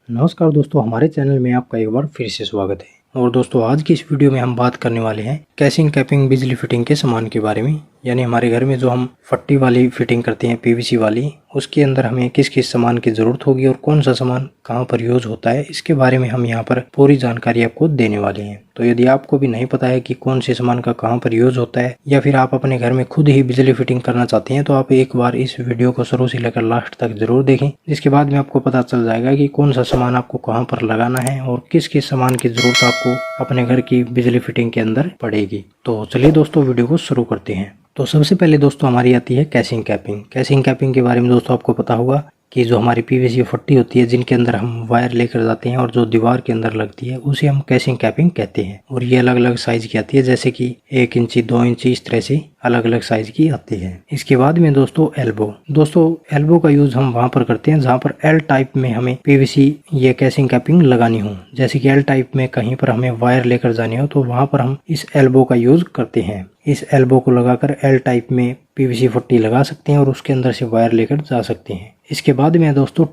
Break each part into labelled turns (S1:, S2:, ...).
S1: नमस्कार दोस्तों, हमारे चैनल में आपका एक बार फिर से स्वागत है। और दोस्तों, आज की इस वीडियो में हम बात करने वाले हैं कैसिंग कैपिंग बिजली फिटिंग के सामान के बारे में। यानी हमारे घर में जो हम फट्टी वाली फिटिंग करते हैं पीवीसी वाली, उसके अंदर हमें किस किस सामान की ज़रूरत होगी और कौन सा सामान कहाँ पर यूज़ होता है, इसके बारे में हम यहाँ पर पूरी जानकारी आपको देने वाले हैं। तो यदि आपको भी नहीं पता है कि कौन से सामान का कहाँ पर यूज़ होता है, या फिर आप अपने घर में खुद ही बिजली फिटिंग करना चाहते हैं, तो आप एक बार इस वीडियो को शुरू से लेकर लास्ट तक जरूर देखें, जिसके बाद में आपको पता चल जाएगा कि कौन सा सामान आपको कहाँ पर लगाना है और किस किस सामान की ज़रूरत आपको अपने घर की बिजली फिटिंग के अंदर पड़ेगी। तो चलिए दोस्तों, वीडियो को शुरू करते हैं। तो सबसे पहले दोस्तों हमारी आती है कैसिंग कैपिंग। कैसिंग कैपिंग के बारे में दोस्तों आपको पता होगा कि जो हमारी पीवीसी फट्टी होती है, जिनके अंदर हम वायर लेकर जाते हैं और जो दीवार के अंदर लगती है, उसे हम कैसिंग कैपिंग कहते हैं। और ये अलग अलग साइज की आती है, जैसे कि 1 इंची 2 इंची इस तरह से अलग अलग साइज की आती है। इसके बाद में दोस्तों एल्बो का यूज हम वहां पर करते हैं जहां पर एल टाइप में हमें पीवीसी ये कैसिंग कैपिंग लगानी हो। जैसे कि एल टाइप में कहीं पर हमें वायर लेकर जानी हो, तो वहां पर हम इस एल्बो का यूज करते हैं। इस एल्बो को लगाकर एल टाइप में पीवीसी फट्टी लगा सकते हैं और उसके अंदर से वायर लेकर जा सकते हैं। इसके बाद में दोस्तों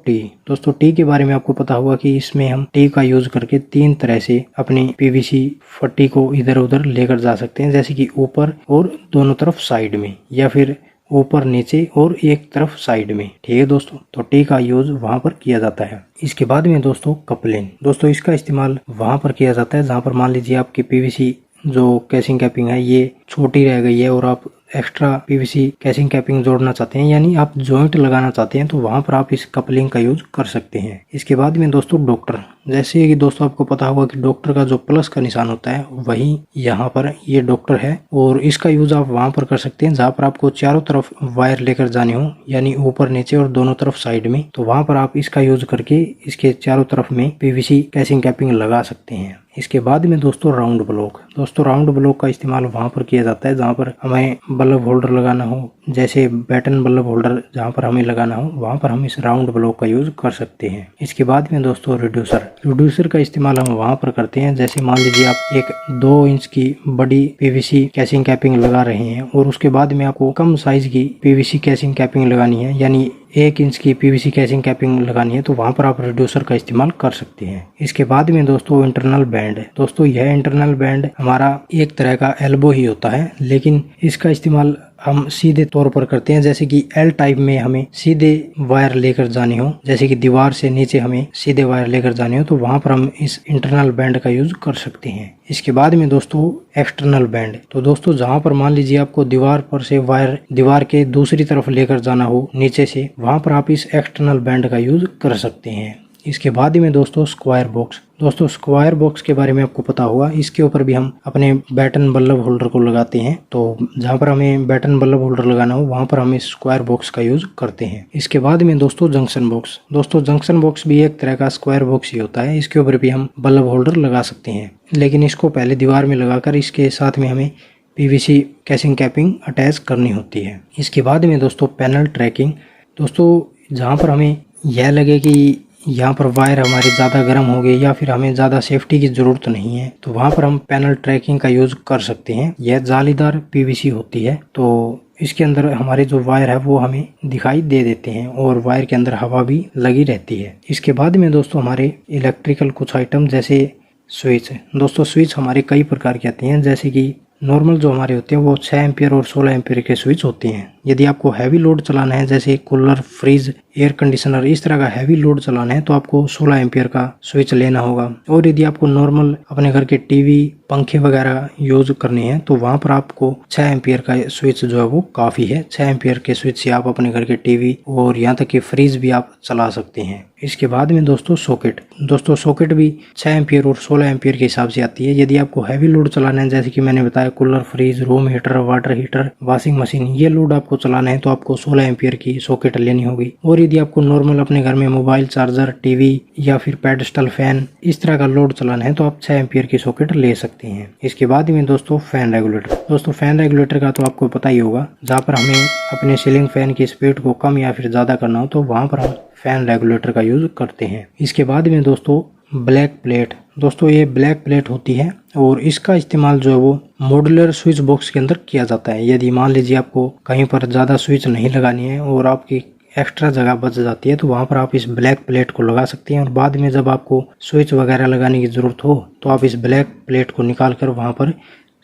S1: टी के बारे में आपको पता होगा कि इसमें हम टी का यूज करके 3 तरह से अपनी पीवीसी फट्टी को इधर उधर लेकर जा सकते हैं, जैसे कि ऊपर और दोनों तरफ साइड में, या फिर ऊपर नीचे और एक तरफ साइड में। ठीक है दोस्तों, तो टी का यूज वहां पर किया जाता है। इसके बाद में दोस्तों कपलिंग। दोस्तों इसका इस्तेमाल वहां पर किया जाता है जहां पर मान लीजिए आपकी पीवीसी जो कैसिंग कैपिंग है ये छोटी रह गई है और आप एक्स्ट्रा पीवीसी कैसिंग कैपिंग जोड़ना चाहते हैं, यानी आप जॉइंट लगाना चाहते हैं, तो वहां पर आप इस कपलिंग का यूज कर सकते हैं। इसके बाद में दोस्तों डॉक्टर। जैसे कि दोस्तों आपको पता होगा कि डॉक्टर का जो प्लस का निशान होता है, वही यहाँ पर ये डॉक्टर है, और इसका यूज आप वहां पर कर सकते हैं जहां पर आपको चारों तरफ वायर लेकर जानी हो, यानी ऊपर नीचे और दोनों तरफ साइड में। तो वहां पर आप इसका यूज करके इसके चारों तरफ में पीवीसी कैसिंग कैपिंग लगा सकते हैं। इसके बाद में दोस्तों राउंड ब्लॉक। दोस्तों राउंड ब्लॉक का इस्तेमाल वहां पर किया जाता है जहां पर हमें बल्ब होल्डर लगाना हो, जैसे बैटन बल्ब होल्डर जहां पर हमें लगाना हो, वहां पर हम इस राउंड ब्लॉक का यूज कर सकते हैं। इसके बाद में दोस्तों रिड्यूसर का इस्तेमाल हम वहां पर करते हैं, जैसे मान लीजिए आप एक 2 इंच की बड़ी पीवीसी कैसिंग कैपिंग लगा रहे हैं और उसके बाद में आपको कम साइज की पीवीसी कैसिंग कैपिंग लगानी है, यानी 1 इंच की पीवीसी कैसिंग कैपिंग लगानी है, तो वहां पर आप रिड्यूसर का इस्तेमाल कर सकते हैं। इसके बाद में दोस्तों इंटरनल बैंड। दोस्तों यह इंटरनल बैंड हमारा एक तरह का एल्बो ही होता है, लेकिन इसका इस्तेमाल हम सीधे तौर पर करते हैं। जैसे कि एल टाइप में हमें सीधे वायर लेकर जानी हो, जैसे कि दीवार से नीचे हमें सीधे वायर लेकर जानी हो, तो वहां पर हम इस इंटरनल बैंड का यूज कर सकते हैं। इसके बाद में दोस्तों एक्सटर्नल बैंड। तो दोस्तों जहां पर मान लीजिए आपको दीवार पर से वायर दीवार के दूसरी तरफ लेकर जाना हो नीचे से, वहां पर आप इस एक्सटर्नल बैंड का यूज कर सकते हैं। इसके बाद में दोस्तों स्क्वायर बॉक्स। दोस्तों स्क्वायर बॉक्स के बारे में आपको पता होगा, इसके ऊपर भी हम अपने बैटन बल्ब होल्डर को लगाते हैं। तो जहां पर हमें बैटन बल्ब होल्डर लगाना हो, वहां पर हम इस स्क्वायर बॉक्स का यूज करते हैं। इसके बाद में दोस्तों जंक्शन बॉक्स। दोस्तों जंक्शन बॉक्स भी एक तरह का स्क्वायर बॉक्स ही होता है, इसके ऊपर भी हम बल्ब होल्डर लगा सकते हैं, लेकिन इसको पहले दीवार में लगाकर इसके साथ में हमें पीवीसी कैसिंग कैपिंग अटैच करनी होती है। इसके बाद में दोस्तों पैनल ट्रैकिंग। दोस्तों जहां पर हमें यह लगे कि यहाँ पर वायर हमारे ज़्यादा गर्म हो गए या फिर हमें ज़्यादा सेफ्टी की ज़रूरत नहीं है, तो वहाँ पर हम पैनल ट्रैकिंग का यूज़ कर सकते हैं। यह जालीदार पीवीसी होती है, तो इसके अंदर हमारे जो वायर है वो हमें दिखाई दे देते हैं और वायर के अंदर हवा भी लगी रहती है। इसके बाद में दोस्तों हमारे इलेक्ट्रिकल कुछ आइटम जैसे स्विच। दोस्तों स्विच हमारे कई प्रकार के आते हैं, जैसे कि नॉर्मल जो हमारे होते हैं वो 6 एम्पियर और 16 एम्पियर के स्विच होते हैं। यदि आपको हैवी लोड चलाना है, जैसे कूलर, फ्रिज, एयर कंडीशनर, इस तरह का हैवी लोड चलाना है, तो आपको 16 एम्पियर का स्विच लेना होगा। और यदि आपको नॉर्मल अपने घर के टीवी, पंखे वगैरह यूज करने हैं, तो वहां पर आपको 6 एम्पियर का स्विच जो है वो काफी है। 6 एम्पियर के स्विच से आप अपने घर के टीवी और यहाँ तक कि फ्रिज भी आप चला सकते हैं। इसके बाद में दोस्तों सॉकेट। दोस्तों सॉकेट भी 6 एम्पियर और 16 एम्पियर के हिसाब से आती है। यदि आपको हैवी लोड चलाना है, जैसे कि मैंने बताया cooler, fridge, room heater, water heater, washing machine, ये लोड आपको चलाना है, तो आपको 16 एम्पियर की सॉकेट लेनी होगी। और यदि आपको नॉर्मल अपने घर में मोबाइल चार्जर, टीवी या फिर पेडस्टल फैन, इस तरह का लोड चलाना है, तो आप 6 एम्पियर की सॉकेट ले सकते हैं। इसके बाद में दोस्तों फैन रेगुलेटर। दोस्तों फैन रेगुलेटर का तो आपको पता ही होगा, जहाँ पर हमें अपने सीलिंग फैन की स्पीड को कम या फिर ज्यादा करना हो, तो वहां पर हम फैन रेगुलेटर का यूज करते हैं। इसके बाद में दोस्तों ब्लैक प्लेट। दोस्तों ये ब्लैक प्लेट होती है और इसका इस्तेमाल जो है वो मॉड्यूलर स्विच बॉक्स के अंदर किया जाता है। यदि मान लीजिए आपको कहीं पर ज़्यादा स्विच नहीं लगानी है और आपकी एक्स्ट्रा जगह बच जाती है तो वहाँ पर आप इस ब्लैक प्लेट को लगा सकते हैं और बाद में जब आपको स्विच वगैरह लगाने की ज़रूरत हो तो आप इस ब्लैक प्लेट को निकाल कर वहाँ पर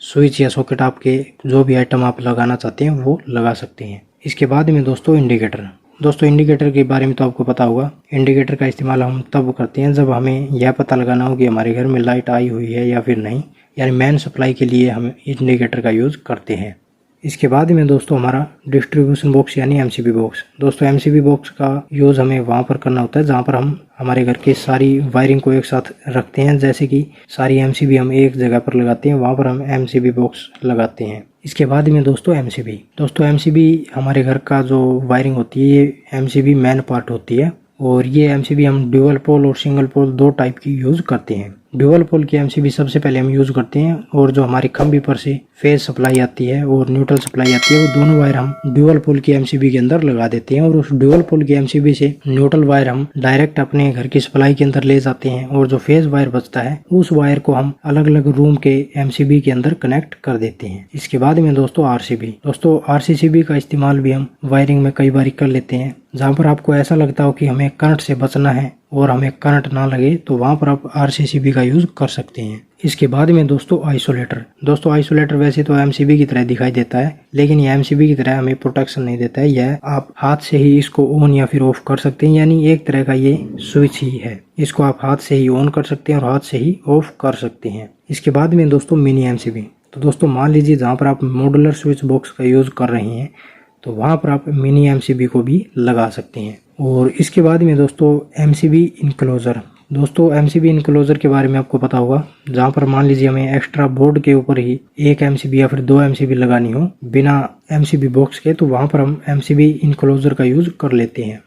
S1: स्विच या सॉकेट आपके जो भी आइटम आप लगाना चाहते हैं वो लगा सकते हैं। इसके बाद में दोस्तों इंडिकेटर के बारे में तो आपको पता होगा। इंडिकेटर का इस्तेमाल हम तब करते हैं जब हमें यह पता लगाना हो कि हमारे घर में लाइट आई हुई है या फिर नहीं, यानी मेन सप्लाई के लिए हम इंडिकेटर का यूज़ करते हैं। इसके बाद में दोस्तों हमारा डिस्ट्रीब्यूशन बॉक्स यानी एमसीबी बॉक्स। दोस्तों एमसीबी बॉक्स का यूज़ हमें वहाँ पर करना होता है जहाँ पर हम हमारे घर की सारी वायरिंग को एक साथ रखते हैं। जैसे कि सारी एमसीबी हम एक जगह पर लगाते हैं, वहाँ पर हम एमसीबी बॉक्स लगाते हैं। इसके बाद में दोस्तों एमसीबी हमारे घर का जो वायरिंग होती है ये एमसीबी मेन पार्ट होती है और ये एमसीबी हम ड्यूअल पोल और सिंगल पोल दो टाइप की यूज़ करते हैं। ड्यूअल पोल की एमसीबी सबसे पहले हम यूज़ करते हैं और जो हमारी खंभे पर से फेज सप्लाई आती है और न्यूट्रल सप्लाई आती है वो दोनों वायर हम ड्यूअल पोल की एमसीबी के अंदर लगा देते हैं और उस ड्यूअल पोल की एमसीबी से न्यूट्रल वायर हम डायरेक्ट अपने घर की सप्लाई के अंदर ले जाते हैं और जो फेज वायर बचता है उस वायर को हम अलग अलग रूम के एमसीबी के अंदर कनेक्ट कर देते हैं। इसके बाद में दोस्तों आरसीसीबी का इस्तेमाल भी हम वायरिंग में कई बार कर लेते हैं। जहाँ पर आपको ऐसा लगता हो कि हमें करंट से बचना है और हमें करंट ना लगे तो वहाँ पर आप आरसीसीबी का यूज़ कर सकते हैं। इसके बाद में दोस्तों आइसोलेटर वैसे तो एमसीबी की तरह दिखाई देता है लेकिन यह एमसीबी की तरह हमें प्रोटेक्शन नहीं देता है। यह आप हाथ से ही इसको ऑन या फिर ऑफ कर सकते हैं, यानी एक तरह का ये स्विच ही है। इसको आप हाथ से ही ऑन कर सकते हैं और हाथ से ही ऑफ कर सकते हैं। इसके बाद में दोस्तों मिनी एमसीबी। तो दोस्तों मान लीजिए जहाँ पर आप मॉड्यूलर स्विच बॉक्स का यूज़ कर रहे हैं तो वहाँ पर आप मिनी एमसीबी को भी लगा सकते हैं। और इसके बाद में दोस्तों एमसीबी इनक्लोजर के बारे में आपको पता होगा। जहाँ पर मान लीजिए हमें एक्स्ट्रा बोर्ड के ऊपर ही एक एमसीबी या फिर दो एमसीबी लगानी हो बिना एमसीबी बॉक्स के, तो वहाँ पर हम एमसीबी इनक्लोजर का यूज़ कर लेते हैं।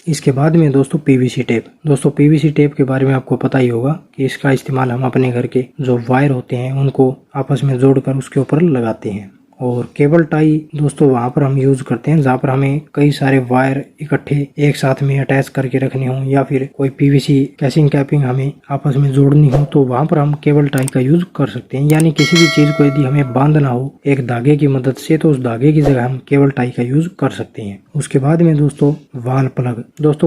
S1: इसके बाद में दोस्तों पीवीसी टेप के बारे में आपको पता ही होगा कि इसका इस्तेमाल हम अपने घर के जो वायर होते हैं उनको आपस में जोड़कर उसके ऊपर लगाते हैं। और केबल टाई दोस्तों वहाँ पर हम यूज़ करते हैं जहाँ पर हमें कई सारे वायर इकट्ठे एक साथ में अटैच करके रखने हो या फिर कोई पीवीसी कैसिंग कैपिंग हमें आपस में जोड़नी हो तो वहाँ पर हम केबल टाई का यूज़ कर सकते हैं। यानी किसी भी चीज़ को यदि हमें बांधना हो एक धागे की मदद से तो उस धागे की जगह हम केबल टाई का यूज़ कर सकते हैं। उसके बाद में दोस्तों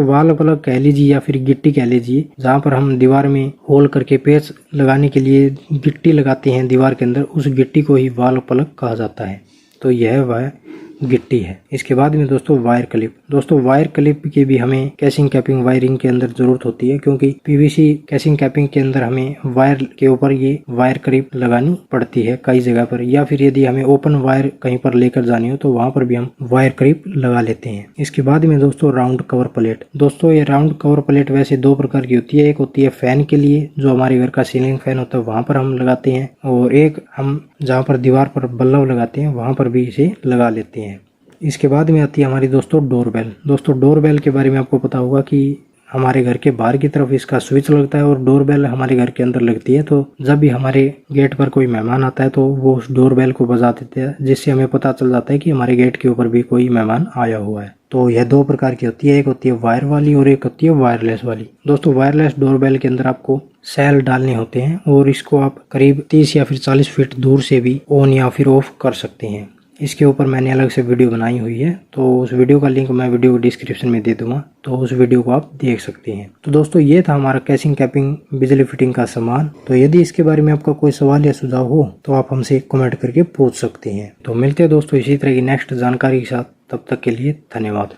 S1: वाल प्लग कह लीजिए या फिर गिट्टी कह लीजिए, जहाँ पर हम दीवार में होल करके पेच लगाने के लिए गिट्टी लगाते हैं दीवार के अंदर, उस गिट्टी को ही वाल प्लग कहा जाता है। तो यह वह गिट्टी है। इसके बाद में दोस्तों वायर क्लिप की भी हमें कैसिंग कैपिंग वायरिंग के अंदर जरूरत होती है, क्योंकि पीवीसी कैसिंग कैपिंग के अंदर हमें वायर के ऊपर ये वायर क्लिप लगानी पड़ती है कई जगह पर, या फिर यदि हमें ओपन वायर कहीं पर लेकर जानी हो तो वहां पर भी हम वायर क्लिप लगा लेते हैं। इसके बाद में दोस्तों राउंड कवर प्लेट। दोस्तों ये राउंड कवर प्लेट वैसे दो प्रकार की होती है। एक होती है फैन के लिए, जो हमारे घर का सीलिंग फैन होता है वहां पर हम लगाते हैं, और एक हम जहाँ पर दीवार पर बल्ब लगाते हैं वहां पर भी इसे लगा लेते हैं। इसके बाद में आती है हमारी दोस्तों डोरबेल के बारे में आपको पता होगा कि हमारे घर के बाहर की तरफ इसका स्विच लगता है और डोरबेल हमारे घर के अंदर लगती है। तो जब भी हमारे गेट पर कोई मेहमान आता है तो वो उस डोरबेल को बजा देते हैं, जिससे हमें पता चल जाता है कि हमारे गेट के ऊपर भी कोई मेहमान आया हुआ है। तो यह दो प्रकार की होती है, एक होती है वायर वाली और एक होती है वायरलेस वाली। दोस्तों वायरलेस डोरबेल के अंदर आपको सेल डालने होते हैं और इसको आप करीब 30 या फिर 40 फीट दूर से भी ऑन या फिर ऑफ कर सकते हैं। इसके ऊपर मैंने अलग से वीडियो बनाई हुई है, तो उस वीडियो का लिंक मैं वीडियो डिस्क्रिप्शन में दे दूंगा, तो उस वीडियो को आप देख सकते हैं। तो दोस्तों ये था हमारा कैसिंग कैपिंग बिजली फिटिंग का सामान। तो यदि इसके बारे में आपका कोई सवाल या सुझाव हो तो आप हमसे कमेंट करके पूछ सकते हैं। तो मिलते हैं दोस्तों इसी तरह की नेक्स्ट जानकारी के साथ, तब तक के लिए धन्यवाद।